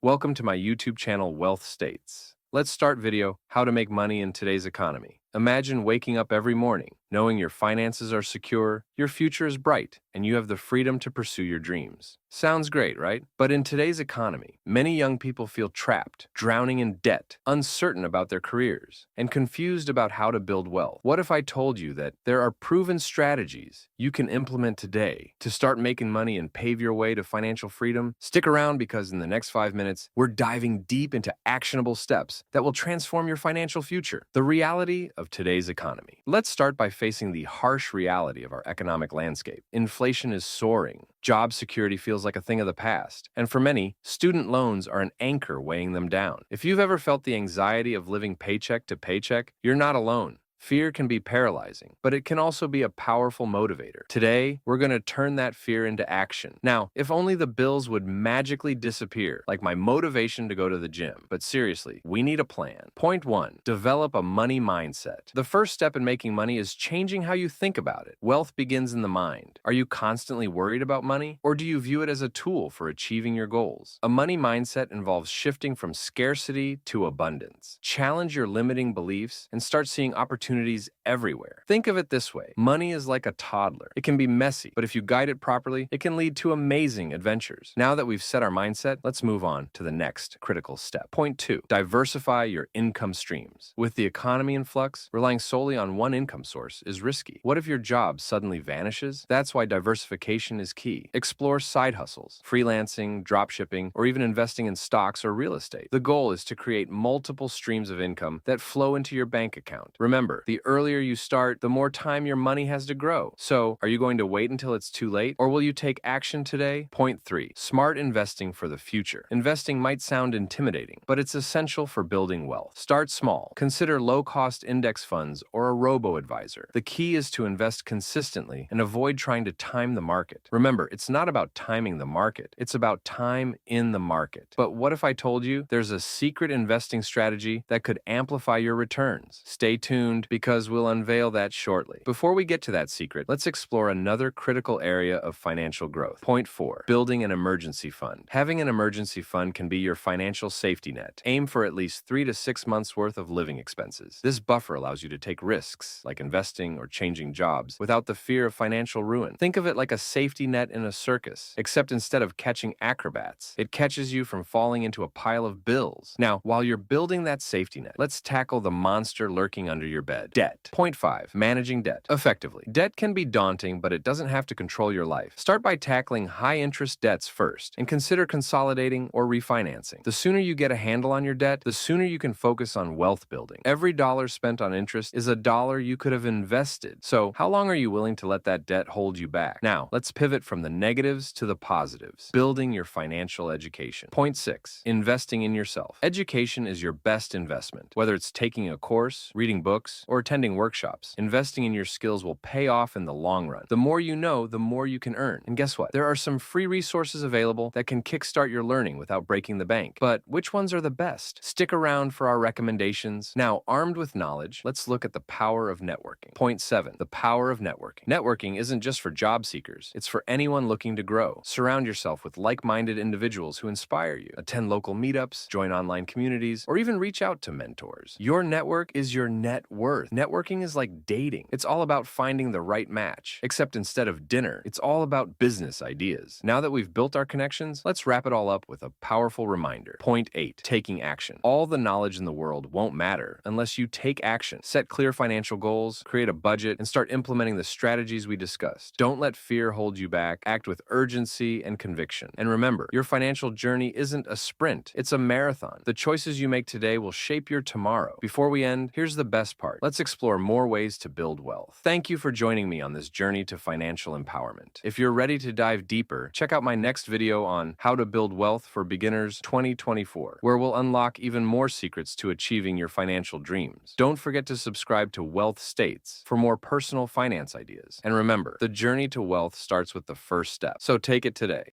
Welcome to my YouTube channel, Wealth States. Let's start video, how to make money in today's economy. Imagine waking up every morning, knowing your finances are secure, your future is bright, and you have the freedom to pursue your dreams. Sounds great, right? But in today's economy, many young people feel trapped, drowning in debt, uncertain about their careers, and confused about how to build wealth. What if I told you that there are proven strategies you can implement today to start making money and pave your way to financial freedom? Stick around because in the next 5 minutes, we're diving deep into actionable steps that will transform your financial future. The reality of today's economy. Let's start by facing the harsh reality of our economic landscape. Inflation is soaring. Job security feels like a thing of the past. And for many, student loans are an anchor weighing them down. If you've ever felt the anxiety of living paycheck to paycheck, you're not alone. Fear can be paralyzing, but it can also be a powerful motivator. Today, we're going to turn that fear into action. Now, if only the bills would magically disappear, like my motivation to go to the gym. But seriously, we need a plan. Point 1, develop a money mindset. The first step in making money is changing how you think about it. Wealth begins in the mind. Are you constantly worried about money, or do you view it as a tool for achieving your goals? A money mindset involves shifting from scarcity to abundance. Challenge your limiting beliefs and start seeing opportunities everywhere. Think of it this way. Money is like a toddler. It can be messy, but if you guide it properly, it can lead to amazing adventures. Now that we've set our mindset, let's move on to the next critical step. Point 2, diversify your income streams. With the economy in flux, relying solely on one income source is risky. What if your job suddenly vanishes? That's why diversification is key. Explore side hustles, freelancing, dropshipping, or even investing in stocks or real estate. The goal is to create multiple streams of income that flow into your bank account. Remember, the earlier you start, the more time your money has to grow. So, are you going to wait until it's too late, or will you take action today? Point 3, smart investing for the future. Investing might sound intimidating, but it's essential for building wealth. Start small. Consider low-cost index funds or a robo-advisor. The key is to invest consistently and avoid trying to time the market. Remember, it's not about timing the market. It's about time in the market. But what if I told you there's a secret investing strategy that could amplify your returns? Stay tuned because we'll unveil that shortly. Before we get to that secret, let's explore another critical area of financial growth. Point 4, building an emergency fund. Having an emergency fund can be your financial safety net. Aim for at least 3 to 6 months worth of living expenses. This buffer allows you to take risks, like investing or changing jobs, without the fear of financial ruin. Think of it like a safety net in a circus, except instead of catching acrobats, it catches you from falling into a pile of bills. Now, while you're building that safety net, let's tackle the monster lurking under your bed. Debt. Point 5, managing debt effectively. Debt can be daunting, but it doesn't have to control your life. Start by tackling high-interest debts first, and consider consolidating or refinancing. The sooner you get a handle on your debt, the sooner you can focus on wealth building. Every dollar spent on interest is a dollar you could have invested. So, how long are you willing to let that debt hold you back? Now, let's pivot from the negatives to the positives. Building your financial education. Point 6, investing in yourself. Education is your best investment. Whether it's taking a course, reading books, or attending workshops, investing in your skills will pay off in the long run. The more you know, the more you can earn. And guess what? There are some free resources available that can kickstart your learning without breaking the bank. But which ones are the best? Stick around for our recommendations. Now, armed with knowledge, let's look at the power of networking. Point 7, the power of networking. Networking isn't just for job seekers. It's for anyone looking to grow. Surround yourself with like-minded individuals who inspire you. Attend local meetups, join online communities, or even reach out to mentors. Your network is your net worth. Networking is like dating. It's all about finding the right match. Except instead of dinner, it's all about business ideas. Now that we've built our connections, let's wrap it all up with a powerful reminder. Point 8, taking action. All the knowledge in the world won't matter unless you take action. Set clear financial goals, create a budget, and start implementing the strategies we discussed. Don't let fear hold you back. Act with urgency and conviction. And remember, your financial journey isn't a sprint, it's a marathon. The choices you make today will shape your tomorrow. Before we end, here's the best part. Let's explore more ways to build wealth. Thank you for joining me on this journey to financial empowerment. If you're ready to dive deeper, check out my next video on How to Build Wealth for Beginners 2024, where we'll unlock even more secrets to achieving your financial dreams. Don't forget to subscribe to Wealth States for more personal finance ideas. And remember, the journey to wealth starts with the first step, so take it today.